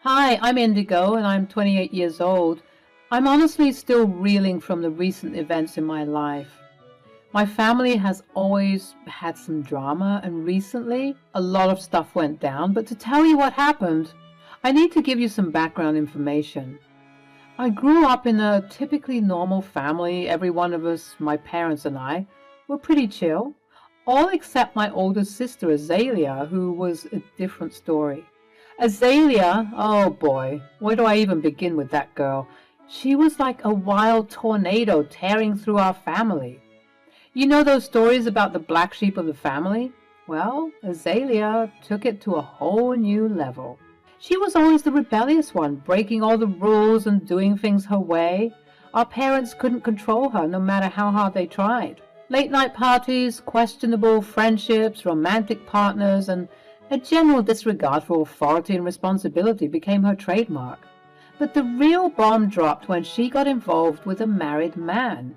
Hi, I'm Indigo and I'm 28 years old. I'm honestly still reeling from the recent events in my life. My family has always had some drama, and recently a lot of stuff went down. But to tell you what happened, I need to give you some background information. I grew up in a typically normal family. Every one of us, my parents and I, were pretty chill, all except my older sister Azalea, who was a different story. Azalea, oh boy, where do I even begin with that girl? She was like a wild tornado tearing through our family. You know those stories about the black sheep of the family? Well, Azalea took it to a whole new level. She was always the rebellious one, breaking all the rules and doing things her way. Our parents couldn't control her, no matter how hard they tried. Late night parties, questionable friendships, romantic partners, and a general disregard for authority and responsibility became her trademark. But the real bomb dropped when she got involved with a married man.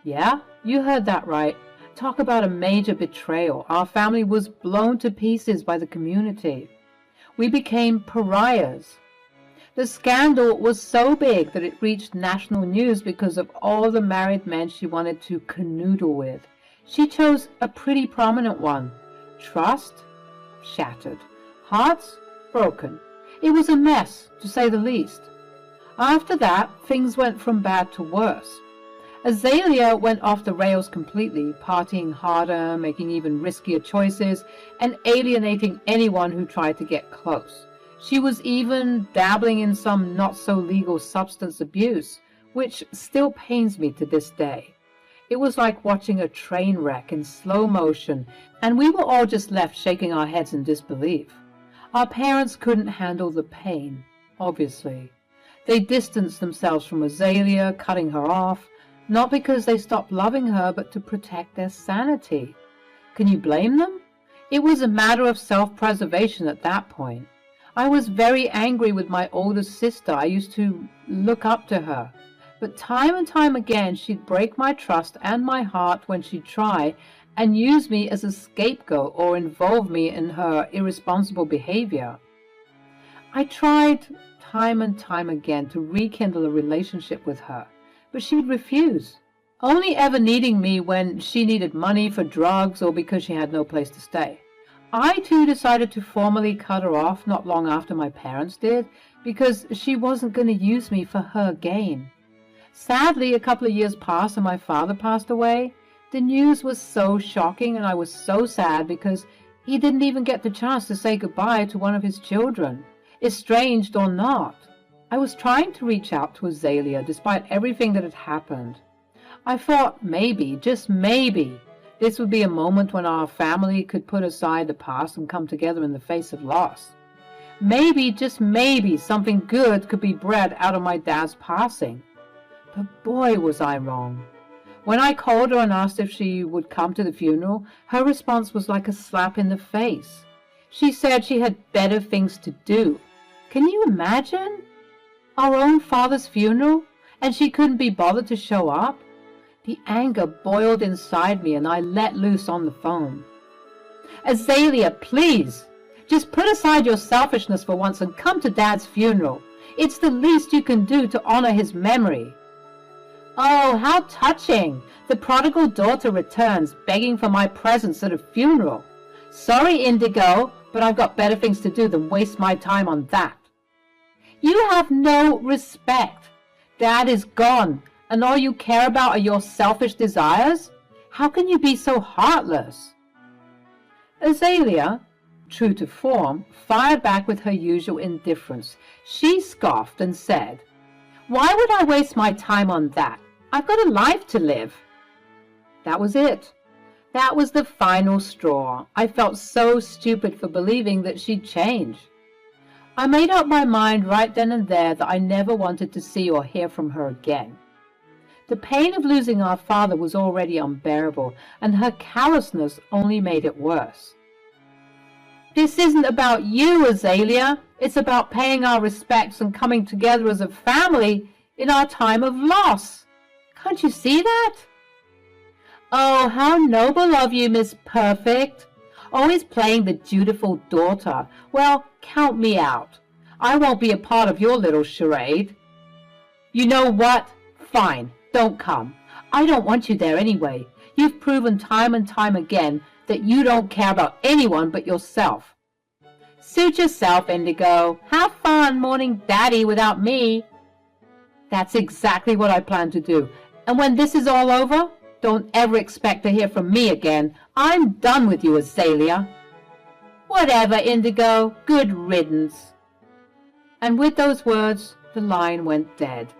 Yeah, you heard that right. Talk about a major betrayal. Our family was blown to pieces by the community. We became pariahs. The scandal was so big that it reached national news because of all the married men she wanted to canoodle with. She chose a pretty prominent one. Trust shattered. Hearts broken. It was a mess, to say the least. After that, things went from bad to worse. Azalea went off the rails completely, partying harder, making even riskier choices, and alienating anyone who tried to get close. She was even dabbling in some not-so-legal substance abuse, which still pains me to this day. It was like watching a train wreck in slow motion, and we were all just left shaking our heads in disbelief. Our parents couldn't handle the pain, obviously. They distanced themselves from Azalea, cutting her off, not because they stopped loving her, but to protect their sanity. Can you blame them? It was a matter of self-preservation at that point. I was very angry with my older sister. I used to look up to her. But time and time again, she'd break my trust and my heart when she'd try and use me as a scapegoat or involve me in her irresponsible behavior. I tried time and time again to rekindle a relationship with her, but she'd refuse, only ever needing me when she needed money for drugs or because she had no place to stay. I too decided to formally cut her off not long after my parents did, because she wasn't going to use me for her gain. Sadly, a couple of years passed and my father passed away. The news was so shocking and I was so sad because he didn't even get the chance to say goodbye to one of his children, estranged or not. I was trying to reach out to Azalea despite everything that had happened. I thought maybe, just maybe, this would be a moment when our family could put aside the past and come together in the face of loss. Maybe, just maybe, something good could be bred out of my dad's passing. But boy, was I wrong. When I called her and asked if she would come to the funeral, her response was like a slap in the face. She said she had better things to do. Can you imagine? Our own father's funeral, and she couldn't be bothered to show up? The anger boiled inside me and I let loose on the phone. Azalea, please, just put aside your selfishness for once and come to Dad's funeral. It's the least you can do to honor his memory. Oh, how touching! The prodigal daughter returns, begging for my presence at a funeral. Sorry, Indigo, but I've got better things to do than waste my time on that. You have no respect. Dad is gone, and all you care about are your selfish desires? How can you be so heartless? Azalea, true to form, fired back with her usual indifference. She scoffed and said, "Why would I waste my time on that? I've got a life to live." That was it. That was the final straw. I felt so stupid for believing that she'd change. I made up my mind right then and there that I never wanted to see or hear from her again. The pain of losing our father was already unbearable, and her callousness only made it worse. This isn't about you, Azalea. It's about paying our respects and coming together as a family in our time of loss. Can't you see that? Oh, how noble of you, Miss Perfect. Always playing the dutiful daughter. Well, count me out. I won't be a part of your little charade. You know what? Fine, don't come. I don't want you there anyway. You've proven time and time again that you don't care about anyone but yourself. Suit yourself, Indigo. Have fun mourning Daddy without me. That's exactly what I plan to do. And when this is all over, don't ever expect to hear from me again. I'm done with you, Azalea. Whatever, Indigo. Good riddance. And with those words, the line went dead.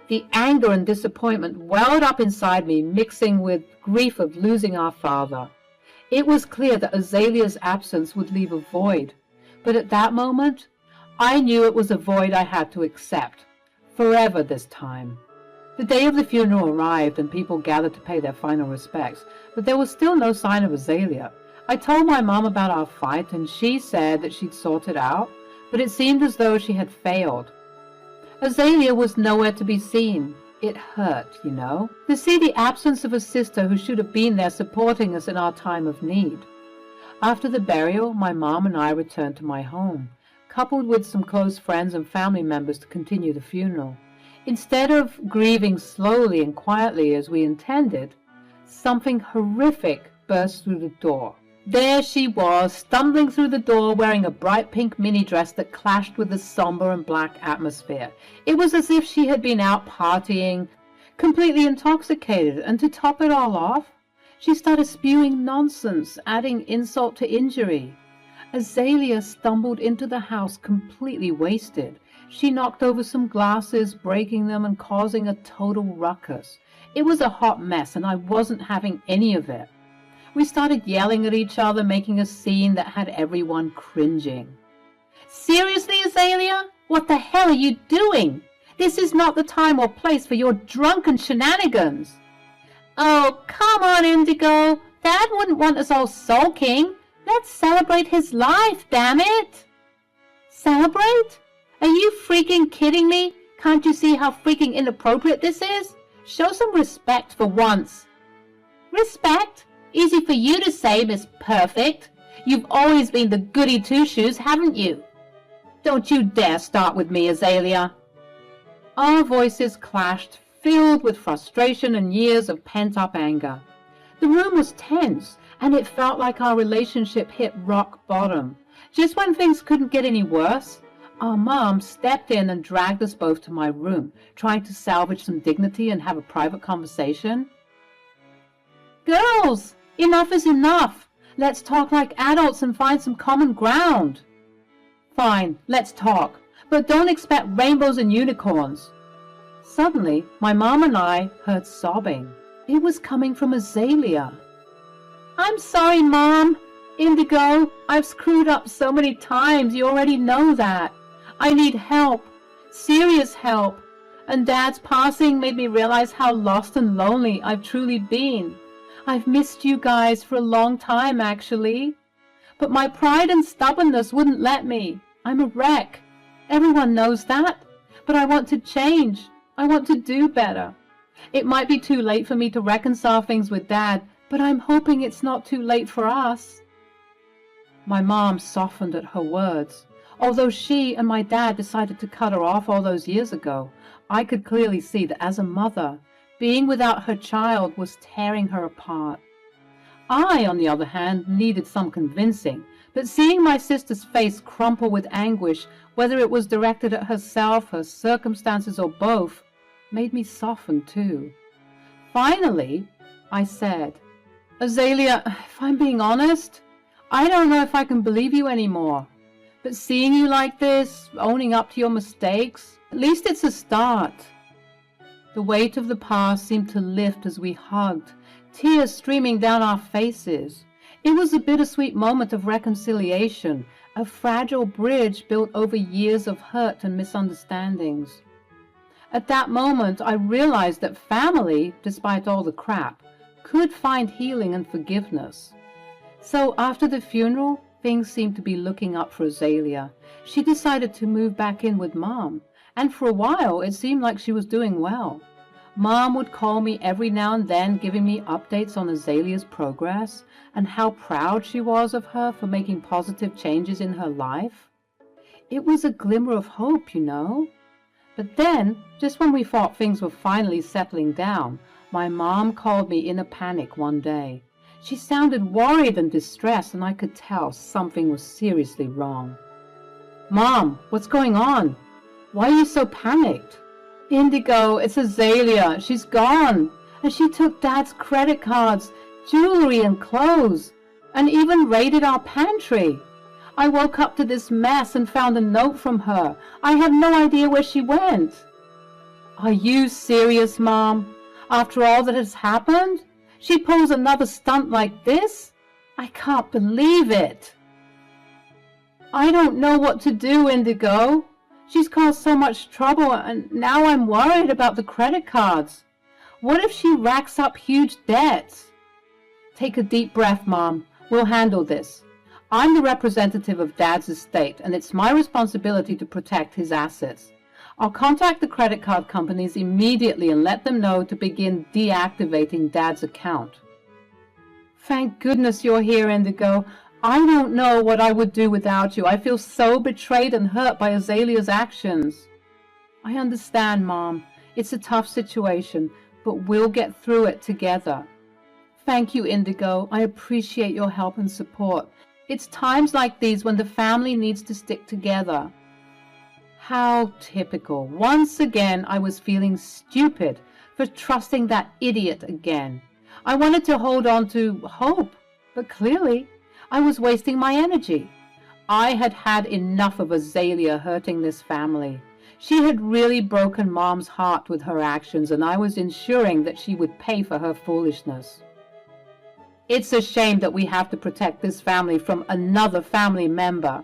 The anger and disappointment welled up inside me, mixing with grief of losing our father. It was clear that Azalea's absence would leave a void. But at that moment, I knew it was a void I had to accept. Forever this time. The day of the funeral arrived and people gathered to pay their final respects, but there was still no sign of Azalea. I told my mom about our fight and she said that she'd sorted out, but it seemed as though she had failed. Azalea was nowhere to be seen. It hurt, you know, to see the absence of a sister who should have been there supporting us in our time of need. After the burial, my mom and I returned to my home, coupled with some close friends and family members to continue the funeral. Instead of grieving slowly and quietly as we intended, something horrific burst through the door. There she was, stumbling through the door wearing a bright pink mini dress that clashed with the somber and black atmosphere. It was as if she had been out partying, completely intoxicated, and to top it all off, she started spewing nonsense, adding insult to injury. Azalea stumbled into the house completely wasted. She knocked over some glasses, breaking them and causing a total ruckus. It was a hot mess, and I wasn't having any of it. We started yelling at each other, making a scene that had everyone cringing. Seriously, Azalea? What the hell are you doing? This is not the time or place for your drunken shenanigans. Oh, come on, Indigo. Dad wouldn't want us all sulking. Let's celebrate his life, damn it. Celebrate? Are you freaking kidding me? Can't you see how freaking inappropriate this is? Show some respect for once. Respect? Easy for you to say, Miss Perfect. You've always been the goody two-shoes, haven't you? Don't you dare start with me, Azalea. Our voices clashed, filled with frustration and years of pent-up anger. The room was tense, and it felt like our relationship hit rock bottom. Just when things couldn't get any worse, our mom stepped in and dragged us both to my room, trying to salvage some dignity and have a private conversation. Girls, enough is enough. Let's talk like adults and find some common ground. Fine, let's talk, but don't expect rainbows and unicorns. Suddenly, my mom and I heard sobbing. It was coming from Azalea. I'm sorry, Mom. Indigo, I've screwed up so many times. You already know that. I need help. Serious help. And Dad's passing made me realize how lost and lonely I've truly been. I've missed you guys for a long time, actually. But my pride and stubbornness wouldn't let me. I'm a wreck. Everyone knows that. But I want to change. I want to do better. It might be too late for me to reconcile things with Dad, but I'm hoping it's not too late for us. My mom softened at her words. Although she and my dad decided to cut her off all those years ago, I could clearly see that as a mother, being without her child was tearing her apart. I, on the other hand, needed some convincing, but seeing my sister's face crumple with anguish, whether it was directed at herself, her circumstances, or both, made me soften too. Finally, I said, Azalea, if I'm being honest, I don't know if I can believe you anymore. But seeing you like this, owning up to your mistakes, at least it's a start. The weight of the past seemed to lift as we hugged, tears streaming down our faces. It was a bittersweet moment of reconciliation, a fragile bridge built over years of hurt and misunderstandings. At that moment, I realized that family, despite all the crap, could find healing and forgiveness. So after the funeral, things seemed to be looking up for Azalea. She decided to move back in with Mom, and for a while it seemed like she was doing well. Mom would call me every now and then, giving me updates on Azalea's progress and how proud she was of her for making positive changes in her life. It was a glimmer of hope, you know. But then, just when we thought things were finally settling down, my mom called me in a panic one day. She sounded worried and distressed, and I could tell something was seriously wrong. "Mom, what's going on? Why are you so panicked?" "Indigo, it's Azalea. She's gone. And she took Dad's credit cards, jewelry and clothes, and even raided our pantry. I woke up to this mess and found a note from her. I have no idea where she went." "Are you serious, Mom? After all that has happened? She pulls another stunt like this? I can't believe it." "I don't know what to do, Indigo. She's caused so much trouble, and now I'm worried about the credit cards. What if she racks up huge debts?" "Take a deep breath, Mom. We'll handle this. I'm the representative of Dad's estate, and it's my responsibility to protect his assets. I'll contact the credit card companies immediately and let them know to begin deactivating Dad's account." "Thank goodness you're here, Indigo. I don't know what I would do without you. I feel so betrayed and hurt by Azalea's actions." "I understand, Mom. It's a tough situation, but we'll get through it together." "Thank you, Indigo. I appreciate your help and support. It's times like these when the family needs to stick together." How typical. Once again, I was feeling stupid for trusting that idiot again. I wanted to hold on to hope, but clearly I was wasting my energy. I had had enough of Azalea hurting this family. She had really broken Mom's heart with her actions, and I was ensuring that she would pay for her foolishness. It's a shame that we have to protect this family from another family member.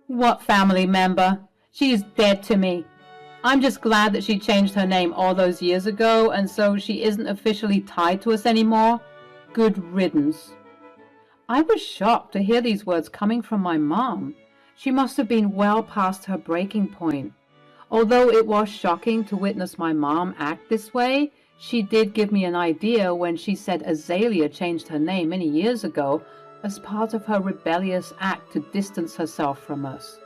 What family member? She is dead to me. I'm just glad that she changed her name all those years ago, and so she isn't officially tied to us anymore. Good riddance. I was shocked to hear these words coming from my mom. She must have been well past her breaking point. Although it was shocking to witness my mom act this way, she did give me an idea when she said Azalea changed her name many years ago as part of her rebellious act to distance herself from us.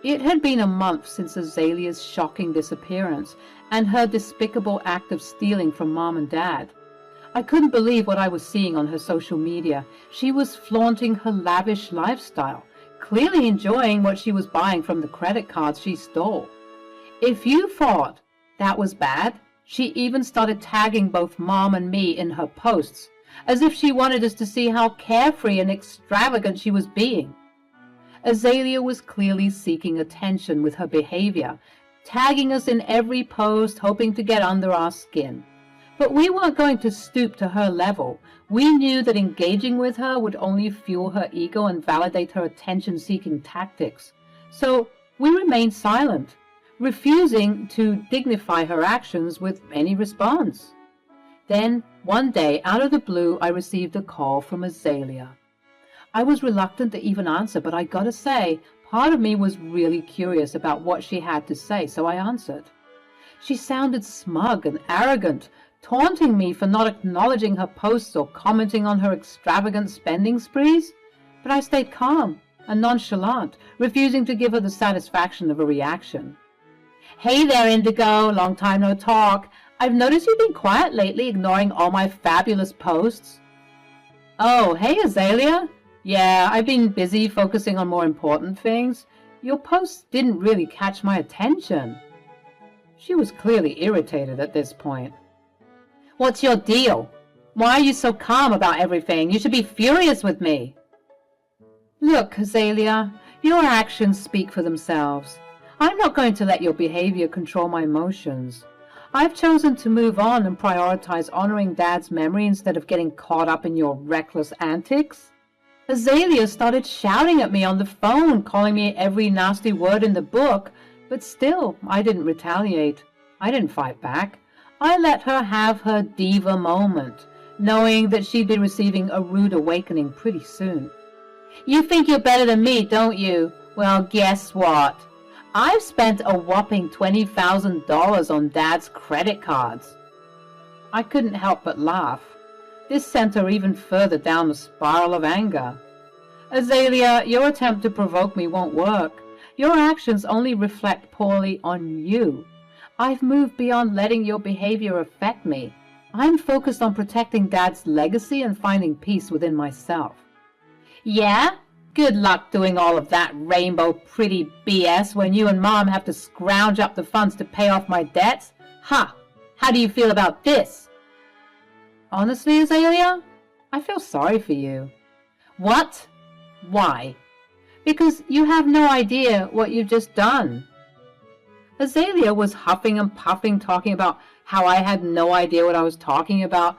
It had been a month since Azalea's shocking disappearance and her despicable act of stealing from Mom and Dad. I couldn't believe what I was seeing on her social media. She was flaunting her lavish lifestyle, clearly enjoying what she was buying from the credit cards she stole. If you thought that was bad, she even started tagging both Mom and me in her posts, as if she wanted us to see how carefree and extravagant she was being. Azalea was clearly seeking attention with her behavior, tagging us in every post, hoping to get under our skin. But we weren't going to stoop to her level. We knew that engaging with her would only fuel her ego and validate her attention-seeking tactics. So we remained silent, refusing to dignify her actions with any response. Then, one day, out of the blue, I received a call from Azalea. I was reluctant to even answer, but I gotta say, part of me was really curious about what she had to say, so I answered. She sounded smug and arrogant, taunting me for not acknowledging her posts or commenting on her extravagant spending sprees. But I stayed calm and nonchalant, refusing to give her the satisfaction of a reaction. "Hey there, Indigo, long time no talk. I've noticed you've been quiet lately, ignoring all my fabulous posts." "Oh, hey, Azalea. Yeah, I've been busy focusing on more important things. Your posts didn't really catch my attention." She was clearly irritated at this point. "What's your deal? Why are you so calm about everything? You should be furious with me." "Look, Azalea, your actions speak for themselves. I'm not going to let your behavior control my emotions. I've chosen to move on and prioritize honoring Dad's memory instead of getting caught up in your reckless antics." Azalea started shouting at me on the phone, calling me every nasty word in the book, but still, I didn't retaliate. I didn't fight back. I let her have her diva moment, knowing that she'd be receiving a rude awakening pretty soon. "You think you're better than me, don't you? Well, guess what? I've spent a whopping $20,000 on Dad's credit cards." I couldn't help but laugh. This sent her even further down the spiral of anger. "Azalea, your attempt to provoke me won't work. Your actions only reflect poorly on you. I've moved beyond letting your behavior affect me. I'm focused on protecting Dad's legacy and finding peace within myself. Yeah? Good luck doing all of that rainbow pretty BS when you and Mom have to scrounge up the funds to pay off my debts? Ha! How do you feel about this? Honestly, Azalea, I feel sorry for you. What? Why? Because you have no idea what you've just done. Azalea was huffing and puffing, talking about how I had no idea what I was talking about,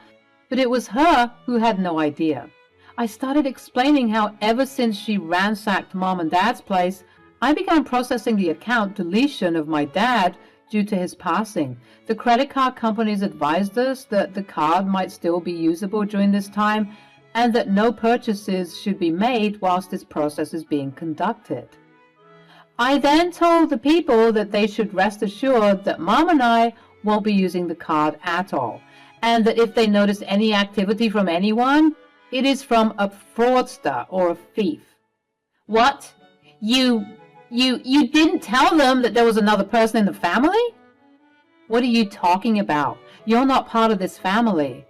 but it was her who had no idea. I started explaining how ever since she ransacked Mom and Dad's place, I began processing the account deletion of my dad due to his passing. The credit card companies advised us that the card might still be usable during this time and that no purchases should be made whilst this process is being conducted. I then told the people that they should rest assured that Mom and I won't be using the card at all, and that if they notice any activity from anyone, it is from a fraudster or a thief. What? You didn't tell them that there was another person in the family? What are you talking about? You're not part of this family.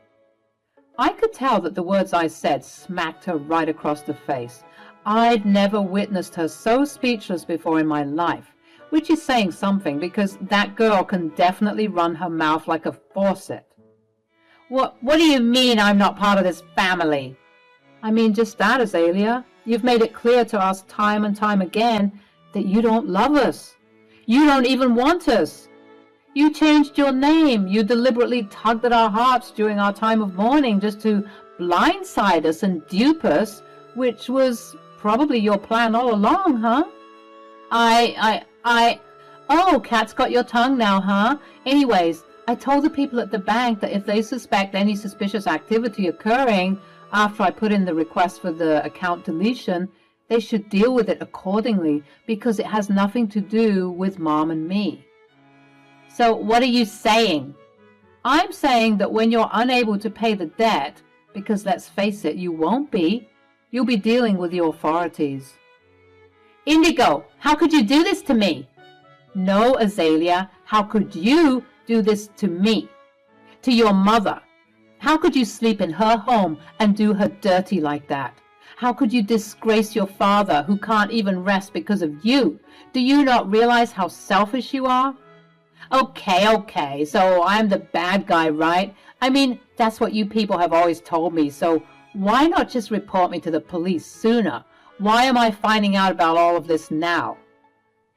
I could tell that the words I said smacked her right across the face. I'd never witnessed her so speechless before in my life, which is saying something because that girl can definitely run her mouth like a faucet. What do you mean I'm not part of this family? I mean just that, Azalea. You've made it clear to us time and time again that you don't love us. You don't even want us. You changed your name. You deliberately tugged at our hearts during our time of mourning just to blindside us and dupe us, which was probably your plan all along, huh? Oh, cat's got your tongue now, huh? Anyways, I told the people at the bank that if they suspect any suspicious activity occurring after I put in the request for the account deletion, they should deal with it accordingly because it has nothing to do with Mom and me. So what are you saying? I'm saying that when you're unable to pay the debt, because let's face it, you won't be, you'll be dealing with the authorities. Indigo, how could you do this to me? No, Azalea, how could you do this to me? To your mother? How could you sleep in her home and do her dirty like that? How could you disgrace your father who can't even rest because of you? Do you not realize how selfish you are? Okay, so I'm the bad guy, right? I mean, that's what you people have always told me, so why not just report me to the police sooner? Why am I finding out about all of this now?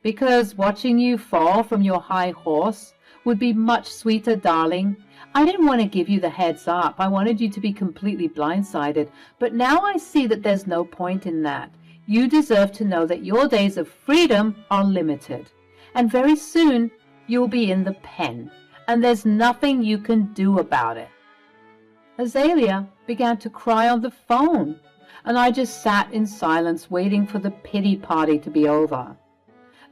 Because watching you fall from your high horse would be much sweeter, darling. I didn't want to give you the heads up. I wanted you to be completely blindsided. But now I see that there's no point in that. You deserve to know that your days of freedom are limited. And very soon, you'll be in the pen. And there's nothing you can do about it. Azalea began to cry on the phone. And I just sat in silence waiting for the pity party to be over.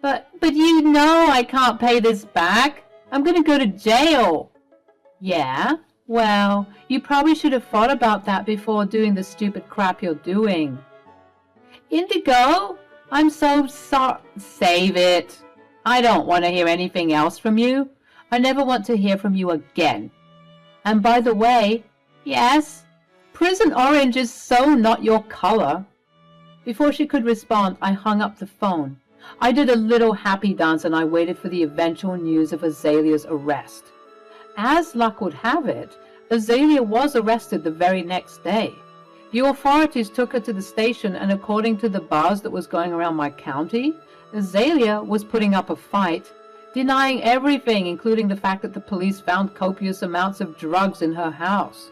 But you know I can't pay this back. I'm going to go to jail. Yeah? Well, you probably should have thought about that before doing the stupid crap you're doing. Indigo, I'm so sorry. Save it. I don't want to hear anything else from you. I never want to hear from you again. And by the way, yes, prison orange is so not your color. Before she could respond, I hung up the phone. I did a little happy dance and I waited for the eventual news of Azalea's arrest. As luck would have it, Azalea was arrested the very next day. The authorities took her to the station, and according to the buzz that was going around my county, Azalea was putting up a fight, denying everything, including the fact that the police found copious amounts of drugs in her house.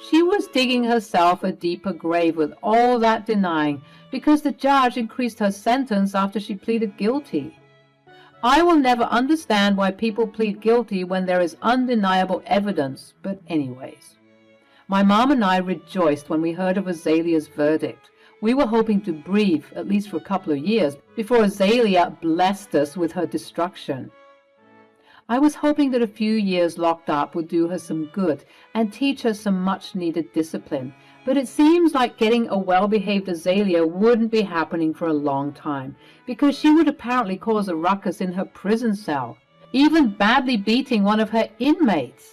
She was digging herself a deeper grave with all that denying, because the judge increased her sentence after she pleaded guilty. I will never understand why people plead guilty when there is undeniable evidence, but anyways. My mom and I rejoiced when we heard of Azalea's verdict. We were hoping to breathe, at least for a couple of years, before Azalea blessed us with her destruction. I was hoping that a few years locked up would do her some good and teach her some much-needed discipline, but it seems like getting a well-behaved Azalea wouldn't be happening for a long time, because she would apparently cause a ruckus in her prison cell, even badly beating one of her inmates.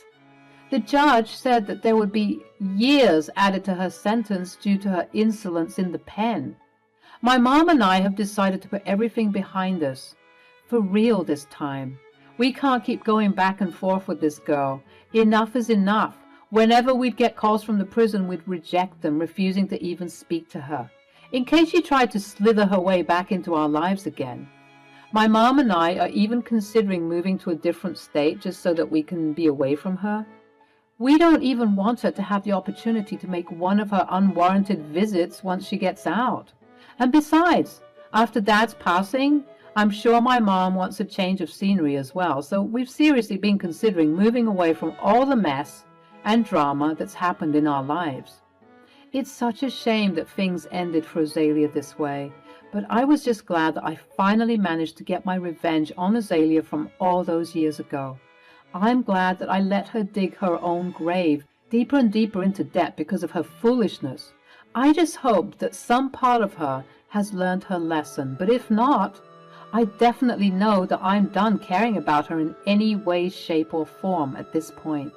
The judge said that there would be years added to her sentence due to her insolence in the pen. My mom and I have decided to put everything behind us, for real this time. We can't keep going back and forth with this girl. Enough is enough. Whenever we'd get calls from the prison, we'd reject them, refusing to even speak to her, in case she tried to slither her way back into our lives again. My mom and I are even considering moving to a different state just so that we can be away from her. We don't even want her to have the opportunity to make one of her unwarranted visits once she gets out. And besides, after Dad's passing, I'm sure my mom wants a change of scenery as well, so we've seriously been considering moving away from all the mess and drama that's happened in our lives. It's such a shame that things ended for Azalea this way, but I was just glad that I finally managed to get my revenge on Azalea from all those years ago. I'm glad that I let her dig her own grave deeper and deeper into debt because of her foolishness. I just hope that some part of her has learned her lesson, but if not, I definitely know that I'm done caring about her in any way, shape, or form at this point.